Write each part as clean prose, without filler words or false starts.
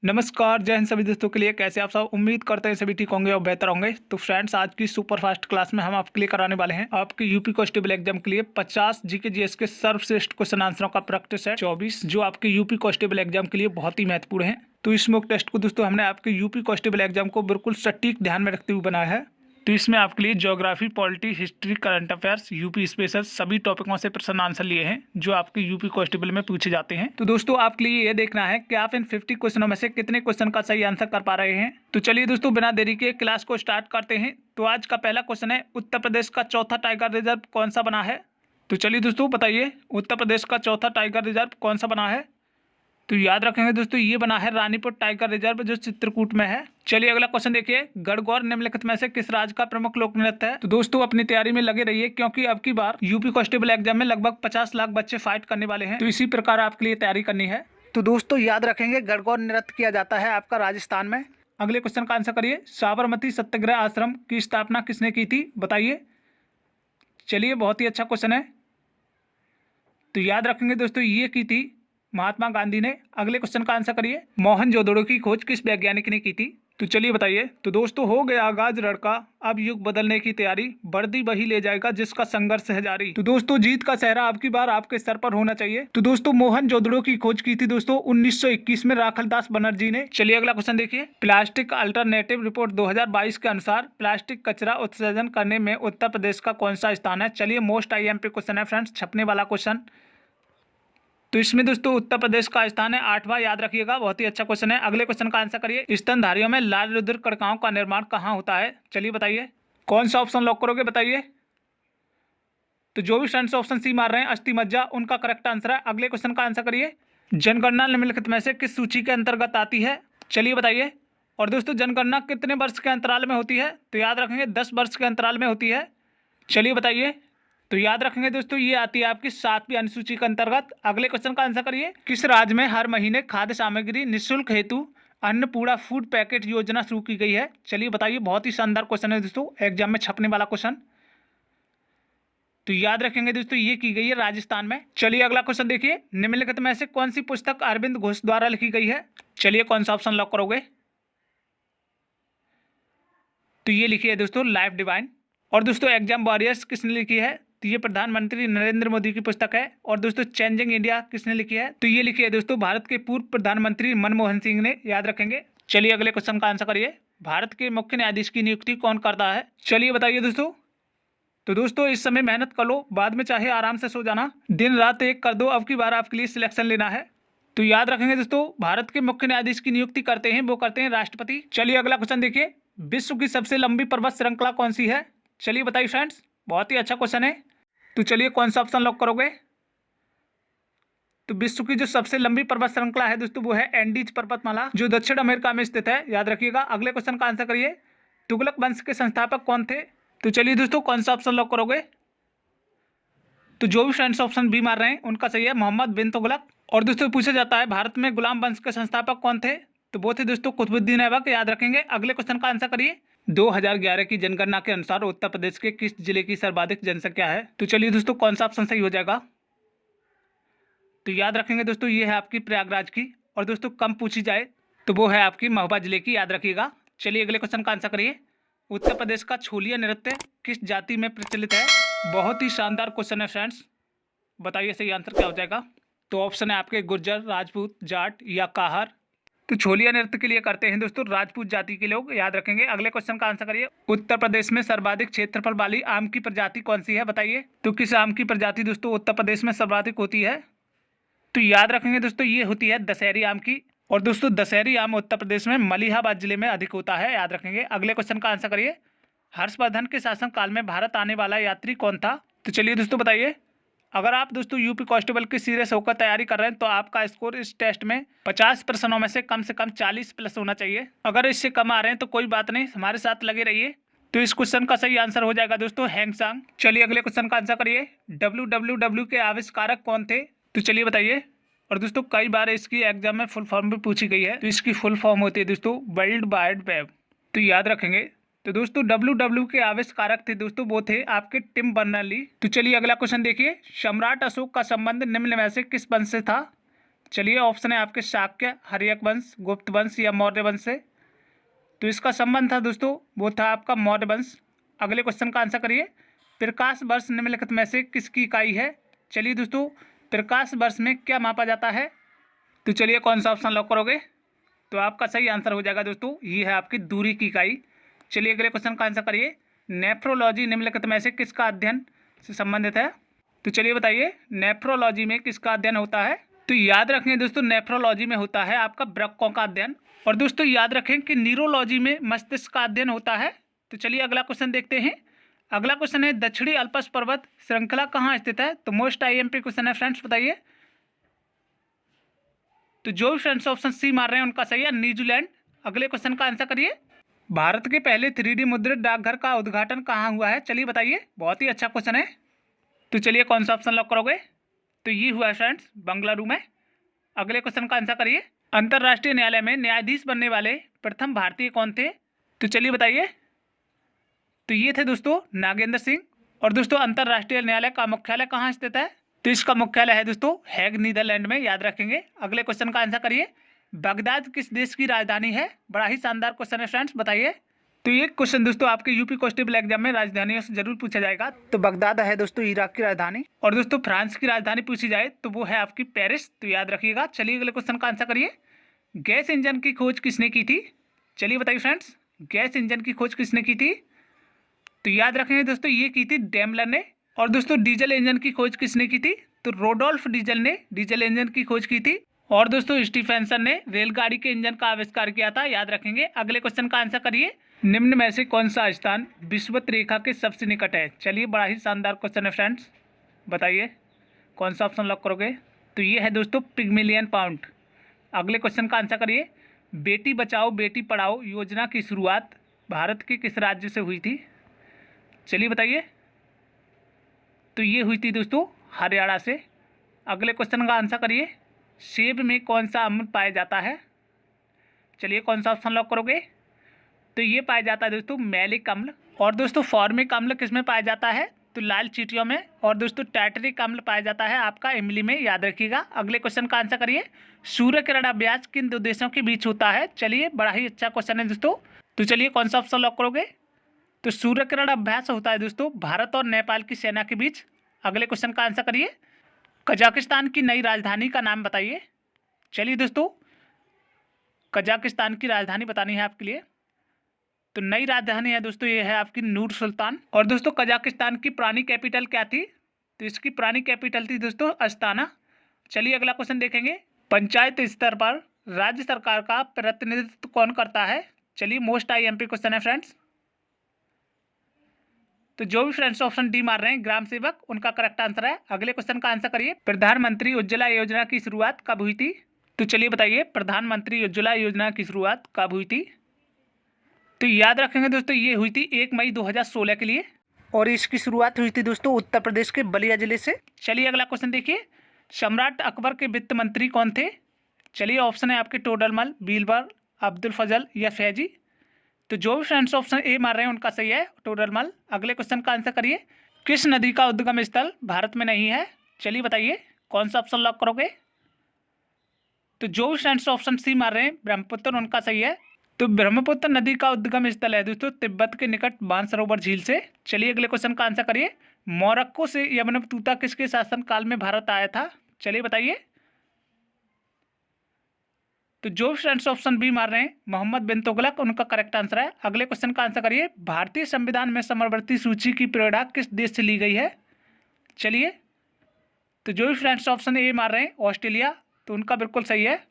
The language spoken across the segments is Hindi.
नमस्कार, जय हिंद सभी दोस्तों के लिए। कैसे आप सब? उम्मीद करते हैं सभी ठीक होंगे और बेहतर होंगे। तो फ्रेंड्स, आज की सुपर फास्ट क्लास में हम आपके लिए कराने वाले हैं आपके यूपी कांस्टेबल एग्जाम के लिए 50 जीके जीएस के सर्वश्रेष्ठ क्वेश्चन आंसरों का प्रैक्टिस है 24, जो आपके यूपी कांस्टेबल एग्जाम के लिए बहुत ही महत्वपूर्ण है। तो इस मॉक टेस्ट को दोस्तों हमने आपके यूपी कांस्टेबल एग्जाम को बिल्कुल सटीक ध्यान में रखते हुए बनाया है। तो इसमें आपके लिए geography, polity, history, current affairs, UP special सभी टॉपिकों से प्रश्न आंसर लिए हैं जो आपके यूपी कांस्टेबल में पूछे जाते हैं। तो दोस्तों, आपके लिए ये देखना है कि आप इन 50 क्वेश्चनों में से कितने क्वेश्चन का सही आंसर कर पा रहे हैं। तो चलिए दोस्तों, बिना देरी के क्लास को स्टार्ट करते हैं। तो आज का पहला क्वेश्चन है, उत्तर प्रदेश का चौथा टाइगर रिजर्व कौन सा बना है? तो चलिए दोस्तों बताइए, उत्तर प्रदेश का चौथा टाइगर रिजर्व कौन सा बना है? तो याद रखेंगे दोस्तों, ये बना है रानीपुर टाइगर रिजर्व जो चित्रकूट में है। चलिए अगला क्वेश्चन देखिए, गणगौर निम्नलिखित में से किस राज्य का प्रमुख लोक नृत्य है? तो दोस्तों अपनी तैयारी में लगे रहिए, क्योंकि अब की बार यूपी कांस्टेबल एग्जाम में लगभग 50 लाख बच्चे फाइट करने वाले हैं। तो इसी प्रकार आपके लिए तैयारी करनी है। तो दोस्तों याद रखेंगे, गणगौर नृत्य किया जाता है आपका राजस्थान में। अगले क्वेश्चन का आंसर करिए, साबरमती सत्याग्रह आश्रम की स्थापना किसने की थी? बताइए। चलिए, बहुत ही अच्छा क्वेश्चन है। तो याद रखेंगे दोस्तों, ये की थी महात्मा गांधी ने। अगले क्वेश्चन का आंसर करिए, मोहनजोदड़ो की खोज किस वैज्ञानिक ने की थी? तो चलिए बताइए। तो दोस्तों, हो गया आगाज लड़का, अब युग बदलने की तैयारी, वर्दी वही ले जाएगा जिसका संघर्ष है जारी। तो दोस्तों, जीत का सेहरा अब की बार आपके सर पर होना चाहिए। तो दोस्तों, मोहनजोदड़ो की खोज की थी दोस्तों 1921 में राखलदास बनर्जी ने। चलिए अगला क्वेश्चन देखिए, प्लास्टिक अल्टरनेटिव रिपोर्ट 2022 के अनुसार प्लास्टिक कचरा उत्सर्जन करने में उत्तर प्रदेश का कौन सा स्थान है? चलिए, मोस्ट आईएमपी क्वेश्चन है फ्रेंड्स, छपने वाला क्वेश्चन। तो इसमें दोस्तों उत्तर प्रदेश का स्थान है 8वां, याद रखिएगा, बहुत ही अच्छा क्वेश्चन है। अगले क्वेश्चन का आंसर करिए, स्तनधारियों में लाल रुधिर कणिकाओं का निर्माण कहाँ होता है? चलिए बताइए, कौन सा ऑप्शन लॉक करोगे? बताइए। तो जो भी फ्रेंड्स ऑप्शन सी मार रहे हैं अस्थि मज्जा, उनका करेक्ट आंसर है। अगले क्वेश्चन का आंसर करिए, जनगणना निम्नलिखित में से किस सूची के अंतर्गत आती है? चलिए बताइए। और दोस्तों, जनगणना कितने वर्ष के अंतराल में होती है? तो याद रखेंगे 10 वर्ष के अंतराल में होती है। चलिए बताइए। तो याद रखेंगे दोस्तों, ये आती है आपकी 7वीं अनुसूची के अंतर्गत। अगले क्वेश्चन का आंसर करिए, किस राज्य में हर महीने खाद्य सामग्री निःशुल्क हेतु अन्नपूर्णा फूड पैकेट योजना शुरू की गई है? चलिए बताइए, बहुत ही शानदार क्वेश्चन है दोस्तों, एग्जाम में छपने वाला क्वेश्चन। तो याद रखेंगे दोस्तों, ये की गई है राजस्थान में। चलिए अगला क्वेश्चन देखिए, निम्नलिखित में से कौन सी पुस्तक अरविंद घोष द्वारा लिखी गई है? चलिए, कौन सा ऑप्शन लॉक करोगे? तो ये लिखी है दोस्तों लाइफ डिवाइन। और दोस्तों, एग्जाम वॉरियर्स किसने लिखी है? तो ये प्रधानमंत्री नरेंद्र मोदी की पुस्तक है। और दोस्तों, चेंजिंग इंडिया किसने लिखी है? तो ये लिखी है दोस्तों भारत के पूर्व प्रधानमंत्री मनमोहन सिंह ने, याद रखेंगे। चलिए अगले क्वेश्चन का आंसर करिए, भारत के मुख्य न्यायाधीश की नियुक्ति कौन करता है? चलिए बताइए दोस्तों। तो दोस्तों, इस समय मेहनत कर लो, बाद में चाहे आराम से सो जाना, दिन रात एक कर दो, अब की बार आपके लिए सिलेक्शन लेना है। तो याद रखेंगे दोस्तों, भारत के मुख्य न्यायाधीश की नियुक्ति करते हैं, वो करते हैं राष्ट्रपति। चलिए अगला क्वेश्चन देखिए, विश्व की सबसे लंबी पर्वत श्रृंखला कौन सी है? चलिए बताइए फ्रेंड्स, बहुत ही अच्छा क्वेश्चन है। तो चलिए, कौन सा ऑप्शन लॉक करोगे? तो विश्व की जो सबसे लंबी पर्वत श्रृंखला है दोस्तों, वो है एंडीज पर्वतमाला, जो दक्षिण अमेरिका में स्थित है, याद रखिएगा। अगले क्वेश्चन का आंसर करिए, तुगलक वंश के संस्थापक कौन थे? तो चलिए दोस्तों, कौन सा ऑप्शन लॉक करोगे? तो जो भी फ्रेंड्स ऑप्शन बी मार रहे हैं उनका सही है, मोहम्मद बिन तुगलक। और दोस्तों, पूछा जाता है भारत में गुलाम वंश के संस्थापक कौन थे? तो वो थे दोस्तों कुतुबुद्दीन ऐबक, याद रखेंगे। अगले क्वेश्चन का आंसर करिए, 2011 की जनगणना के अनुसार उत्तर प्रदेश के किस जिले की सर्वाधिक जनसंख्या है? तो चलिए दोस्तों, कौन सा ऑप्शन सही हो जाएगा? तो याद रखेंगे दोस्तों, ये है आपकी प्रयागराज की। और दोस्तों, कम पूछी जाए तो वो है आपकी महोबा जिले की, याद रखिएगा। चलिए अगले क्वेश्चन का आंसर करिए, उत्तर प्रदेश का छोलिया नृत्य किस जाति में प्रचलित है? बहुत ही शानदार क्वेश्चन है फ्रेंड्स, बताइए सही आंसर क्या हो जाएगा? तो ऑप्शन है आपके गुर्जर, राजपूत, जाट या काहर। तो छोलिया नृत्य के लिए करते हैं दोस्तों राजपूत जाति के लोग, याद रखेंगे। अगले क्वेश्चन का आंसर करिए, उत्तर प्रदेश में सर्वाधिक क्षेत्रफल वाली आम की प्रजाति कौन सी है? बताइए। तो किस आम की प्रजाति दोस्तों उत्तर प्रदेश में सर्वाधिक होती है? तो याद रखेंगे दोस्तों, ये होती है दशहरी आम की। और दोस्तों, दशहरी आम उत्तर प्रदेश में मलिहाबाद जिले में अधिक होता है, याद रखेंगे। अगले क्वेश्चन का आंसर करिए, हर्षवर्धन के शासनकाल में भारत आने वाला यात्री कौन था? तो चलिए दोस्तों बताइए। अगर आप दोस्तों यूपी कांस्टेबल की सीरियस होकर तैयारी कर रहे हैं तो आपका स्कोर इस टेस्ट में 50 प्रश्नों में से कम 40 प्लस होना चाहिए। अगर इससे कम आ रहे हैं तो कोई बात नहीं, हमारे साथ लगे रहिए। तो इस क्वेश्चन का सही आंसर हो जाएगा दोस्तों हैंगसांग। चलिए अगले क्वेश्चन का आंसर करिए, WWW के आविष्कारक कौन थे? तो चलिए बताइए। और दोस्तों, कई बार इसकी एग्जाम में फुल फॉर्म भी पूछी गई है, तो इसकी फुल फॉर्म होती है दोस्तों वर्ल्ड वाइड वेब, तो याद रखेंगे। तो दोस्तों, WW के आविष्कारक थे दोस्तों, वो थे आपके टिम बर्नर्स ली। तो चलिए अगला क्वेश्चन देखिए, सम्राट अशोक का संबंध निम्न में से किस वंश से था? चलिए ऑप्शन है आपके शाक्य, हर्यक वंश, गुप्त वंश या मौर्य वंश से। तो इसका संबंध था दोस्तों, वो था आपका मौर्य वंश। अगले क्वेश्चन का आंसर करिए। प्रकाश वर्ष निम्नलिखित में से किसकी इकाई है? चलिए दोस्तों, प्रकाश वर्ष में क्या मापा जाता है? तो चलिए कौन सा ऑप्शन लॉक करोगे? तो आपका सही आंसर हो जाएगा दोस्तों, ये है आपकी दूरी की इकाई। चलिए अगले क्वेश्चन का आंसर करिए। नेफ्रोलॉजी निम्नलिखित में से किसका अध्ययन से संबंधित है? तो चलिए बताइए, नेफ्रोलॉजी में किसका अध्ययन होता है? तो याद रखें दोस्तों, नेफ्रोलॉजी में होता है आपका वृक्कों का अध्ययन। और दोस्तों याद रखें कि न्यूरोलॉजी में मस्तिष्क का अध्ययन होता है। तो चलिए अगला क्वेश्चन देखते हैं। अगला क्वेश्चन है, दक्षिणी अल्प्स पर्वत श्रृंखला कहाँ स्थित है? तो मोस्ट आईएमपी क्वेश्चन है फ्रेंड्स, बताइए। तो जो भी फ्रेंड्स ऑप्शन सी मार रहे हैं उनका सही है, न्यूजीलैंड। अगले क्वेश्चन का आंसर करिए। भारत के पहले 3D मुद्रित डाकघर का उद्घाटन कहाँ हुआ है? चलिए बताइए, बहुत ही अच्छा क्वेश्चन है। तो चलिए कौन सा ऑप्शन लॉक करोगे? तो ये हुआ है फ्रेंड्स बंगलुरु में। अगले क्वेश्चन का आंसर करिए। अंतर्राष्ट्रीय न्यायालय में न्यायाधीश बनने वाले प्रथम भारतीय कौन थे? तो चलिए बताइए। तो ये थे दोस्तों नागेंद्र सिंह। और दोस्तों अंतर्राष्ट्रीय न्यायालय का मुख्यालय कहाँ स्थित है? तो इसका मुख्यालय है दोस्तों हैग, नीदरलैंड में, याद रखेंगे। अगले क्वेश्चन का आंसर करिए। बगदाद किस देश की राजधानी है? बड़ा ही शानदार क्वेश्चन है फ्रेंड्स, बताइए। तो ये क्वेश्चन दोस्तों आपके यूपी कॉन्स्टेबल एग्जाम में राजधानियों से जरूर पूछा जाएगा। तो बगदाद है दोस्तों इराक की राजधानी। और दोस्तों फ्रांस की राजधानी पूछी जाए तो वो है आपकी पेरिस, तो याद रखिएगा। चलिए अगले क्वेश्चन का आंसर करिए। गैस इंजन की खोज किसने की थी? चलिए बताइए फ्रेंड्स, गैस इंजन की खोज किसने की थी? तो याद रखेंगे दोस्तों, ये की थी डेमलर ने। और दोस्तों डीजल इंजन की खोज किसने की थी? तो रोडोल्फ डीजल ने डीजल इंजन की खोज की थी। और दोस्तों स्टीफेंसन ने रेलगाड़ी के इंजन का आविष्कार किया था, याद रखेंगे। अगले क्वेश्चन का आंसर करिए। निम्न में से कौन सा स्थान विषुवत रेखा के सबसे निकट है? चलिए बड़ा ही शानदार क्वेश्चन है फ्रेंड्स, बताइए कौन सा ऑप्शन लॉक करोगे? तो ये है दोस्तों पिग्मेलियन पॉइंट। अगले क्वेश्चन का आंसर करिए। बेटी बचाओ बेटी पढ़ाओ योजना की शुरुआत भारत के किस राज्य से हुई थी? चलिए बताइए। तो ये हुई थी दोस्तों हरियाणा से। अगले क्वेश्चन का आंसर करिए। सेब में कौन सा अम्ल पाया जाता है? चलिए कौन सा ऑप्शन लॉक करोगे? तो ये पाया जाता है दोस्तों मैलिक अम्ल। और दोस्तों फॉर्मिक अम्ल किस में पाया जाता है? तो लाल चींटियों में। और दोस्तों टैटरिक अम्ल पाया जाता है आपका इमली में, याद रखिएगा। अगले क्वेश्चन का आंसर करिए। सूर्य किरण अभ्यास किन दो देशों के बीच होता है? चलिए बड़ा ही अच्छा क्वेश्चन है दोस्तों। तो चलिए कौन सा ऑप्शन लॉक करोगे? तो सूर्य किरण अभ्यास होता है दोस्तों भारत और नेपाल की सेना के बीच। अगले क्वेश्चन का आंसर करिए। कजाकिस्तान की नई राजधानी का नाम बताइए। चलिए दोस्तों कजाकिस्तान की राजधानी बतानी है आपके लिए। तो नई राजधानी है दोस्तों, ये है आपकी नूर सुल्तान। और दोस्तों कजाकिस्तान की पुरानी कैपिटल क्या थी? तो इसकी पुरानी कैपिटल थी दोस्तों अस्ताना। चलिए अगला क्वेश्चन देखेंगे। पंचायत स्तर पर राज्य सरकार का प्रतिनिधित्व कौन करता है? चलिए मोस्ट आईएमपी क्वेश्चन है फ्रेंड्स। तो जो भी फ्रेंड्स ऑप्शन डी मार रहे हैं ग्राम सेवक, उनका करेक्ट आंसर है। अगले क्वेश्चन का आंसर करिए। प्रधानमंत्री उज्ज्वला योजना की शुरुआत कब हुई थी? तो चलिए बताइए, प्रधानमंत्री उज्ज्वला योजना की शुरुआत कब हुई थी? तो याद रखेंगे दोस्तों, ये हुई थी 1 मई 2016 के लिए। और इसकी शुरुआत हुई थी दोस्तों उत्तर प्रदेश के बलिया जिले से। चलिए अगला क्वेश्चन देखिए। सम्राट अकबर के वित्त मंत्री कौन थे? चलिए ऑप्शन है आपके टोडरमल, बीरबल, अब्दुल फजल या फैजी। तो जो भी फ्रेंड्स ऑप्शन ए मार रहे हैं उनका सही है टोडरमल। अगले क्वेश्चन का आंसर करिए। किस नदी का उद्गम स्थल भारत में नहीं है? चलिए बताइए कौन सा ऑप्शन लॉक करोगे? तो जो भी फ्रेंड्स ऑप्शन सी मार रहे हैं ब्रह्मपुत्र, उनका सही है। तो ब्रह्मपुत्र नदी का उद्गम स्थल है दोस्तों तिब्बत के निकट मानसरोवर झील से। चलिए अगले क्वेश्चन का आंसर करिए। मोरक्को से यमनपतूता किसके शासनकाल में भारत आया था? चलिए बताइए। तो जो फ्रेंड्स ऑप्शन बी मार रहे हैं मोहम्मद बिन तुगलक, उनका करेक्ट आंसर है। अगले क्वेश्चन का आंसर करिए। भारतीय संविधान में समवर्ती सूची की प्रेरणा किस देश से ली गई है? चलिए। तो जो भी फ्रेंड्स ऑप्शन ए मार रहे हैं ऑस्ट्रेलिया, तो उनका बिल्कुल सही है।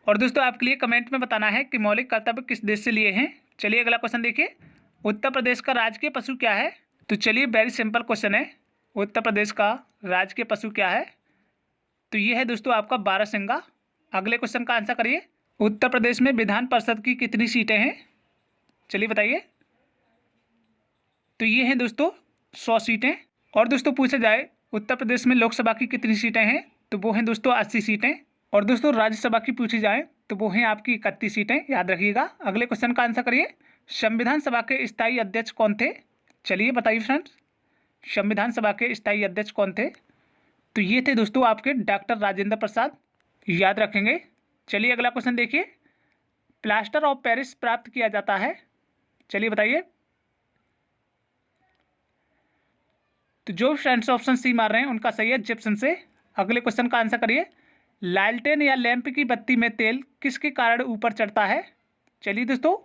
और दोस्तों आपके लिए कमेंट में बताना है कि मौलिक कर्तव्य किस देश से लिए हैं। चलिए अगला क्वेश्चन देखिए। उत्तर प्रदेश का राजकीय पशु क्या है? तो चलिए वेरी सिंपल क्वेश्चन है। उत्तर प्रदेश का राजकीय पशु क्या है? तो ये है दोस्तों आपका बारहसिंगा। अगले क्वेश्चन का आंसर करिए। उत्तर प्रदेश में विधान परिषद की कितनी सीटें हैं? चलिए बताइए। तो ये हैं दोस्तों 100 सीटें। और दोस्तों पूछा जाए उत्तर प्रदेश में लोकसभा की कितनी सीटें हैं, तो वो हैं दोस्तों 80 सीटें। और दोस्तों राज्यसभा की पूछी जाए तो वो हैं आपकी 31 सीटें, याद रखिएगा। अगले क्वेश्चन का आंसर करिए। संविधान सभा के स्थायी अध्यक्ष कौन थे? चलिए बताइए फ्रेंड्स, संविधान सभा के स्थायी अध्यक्ष कौन थे? तो ये थे दोस्तों आपके डॉक्टर राजेंद्र प्रसाद। याद रखेंगे। चलिए अगला क्वेश्चन देखिए, प्लास्टर ऑफ पेरिस प्राप्त किया जाता है, चलिए बताइए। तो जो फ्रेंड्स ऑप्शन सी मार रहे हैं उनका सही है जिप्सम से। अगले क्वेश्चन का आंसर करिए, लालटेन या लैंप की बत्ती में तेल किसके कारण ऊपर चढ़ता है। चलिए दोस्तों,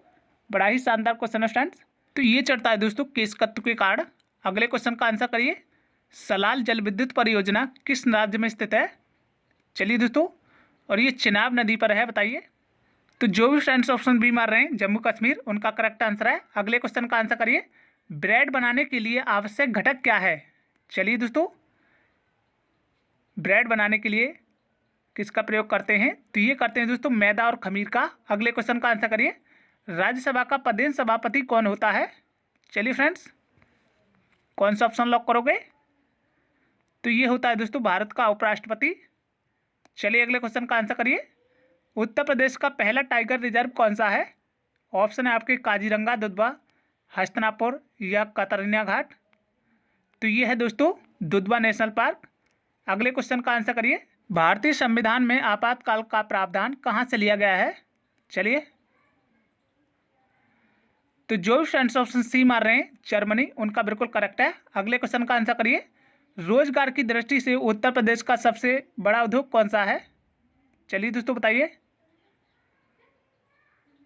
बड़ा ही शानदार क्वेश्चन है फ्रेंड्स। तो ये चढ़ता है दोस्तों केशकत्व के कारण। अगले क्वेश्चन का आंसर करिए, सलाल जल विद्युत परियोजना किस राज्य में स्थित है। चलिए दोस्तों, और ये चिनाब नदी पर है, बताइए। तो जो भी फ्रेंड्स ऑप्शन बी मार रहे हैं जम्मू कश्मीर, उनका करेक्ट आंसर है। अगले क्वेश्चन का आंसर करिए, ब्रेड बनाने के लिए आवश्यक घटक क्या है। चलिए दोस्तों, ब्रेड बनाने के लिए किसका प्रयोग करते हैं, तो ये करते हैं दोस्तों मैदा और खमीर का। अगले क्वेश्चन का आंसर करिए, राज्यसभा का पदेन सभापति कौन होता है। चलिए फ्रेंड्स, कौन सा ऑप्शन लॉक करोगे, तो ये होता है दोस्तों भारत का उपराष्ट्रपति। चलिए अगले क्वेश्चन का आंसर करिए, उत्तर प्रदेश का पहला टाइगर रिजर्व कौन सा है। ऑप्शन है आपके काजीरंगा, दुधवा, हस्तिनापुर या कतरनिया घाट। तो ये है दोस्तों दुधवा नेशनल पार्क। अगले क्वेश्चन का आंसर करिए, भारतीय संविधान में आपातकाल का प्रावधान कहाँ से लिया गया है। चलिए, तो जो भी फ्रेंड्स ऑप्शन सी मार रहे हैं जर्मनी, उनका बिल्कुल करेक्ट है। अगले क्वेश्चन का आंसर करिए, रोजगार की दृष्टि से उत्तर प्रदेश का सबसे बड़ा उद्योग कौन सा है। चलिए दोस्तों बताइए,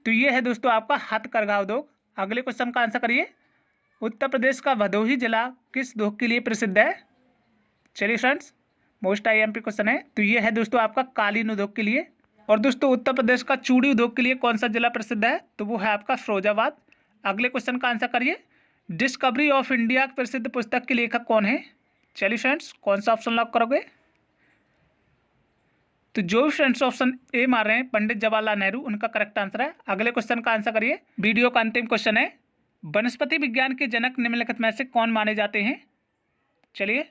तो ये है दोस्तों आपका हथकरघा उद्योग। अगले क्वेश्चन का आंसर करिए, उत्तर प्रदेश का भदोही जिला किस उद्योग के लिए प्रसिद्ध है। चलिए फ्रेंड्स, मोस्ट आईएमपी क्वेश्चन है। तो ये है दोस्तों आपका कालीन उद्योग के लिए। और दोस्तों उत्तर प्रदेश का चूड़ी उद्योग के लिए कौन सा जिला प्रसिद्ध है, तो वो है आपका फिरोजाबाद। अगले क्वेश्चन का आंसर करिए, डिस्कवरी ऑफ इंडिया प्रसिद्ध पुस्तक के लेखक कौन है। चलिए फ्रेंड्स, कौन सा ऑप्शन लॉक करोगे, तो जो भी फ्रेंड्स ऑप्शन ए मार रहे हैं पंडित जवाहरलाल नेहरू, उनका करेक्ट आंसर है। अगले क्वेश्चन का आंसर करिए, वीडियो का अंतिम क्वेश्चन है, वनस्पति विज्ञान के जनक निम्नलिखित में से कौन माने जाते हैं। चलिए,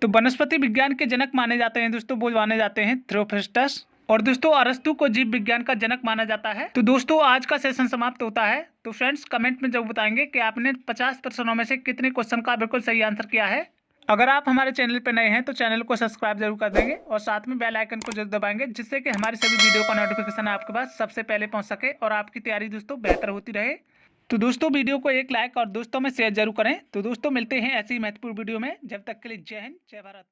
तो वनस्पति विज्ञान के जनक माने जाते हैं दोस्तों, वो माने जाते हैं थियोफ्रास्टस। और दोस्तों अरस्तु को जीव विज्ञान का जनक माना जाता है। तो दोस्तों आज का सेशन समाप्त होता है। तो फ्रेंड्स कमेंट में जरूर बताएंगे कि आपने 50 प्रश्नों में से कितने क्वेश्चन का बिल्कुल सही आंसर किया है। अगर आप हमारे चैनल पर नए हैं तो चैनल को सब्सक्राइब जरूर कर देंगे और साथ में बेल आइकन को जरूर दबाएंगे, जिससे कि हमारी सभी वीडियो का नोटिफिकेशन आपके पास सबसे पहले पहुंच सके और आपकी तैयारी दोस्तों बेहतर होती रहे। तो दोस्तों वीडियो को एक लाइक और दोस्तों में शेयर जरूर करें। तो दोस्तों मिलते हैं ऐसी महत्वपूर्ण वीडियो में, जब तक के लिए जय हिंद, जय भारत।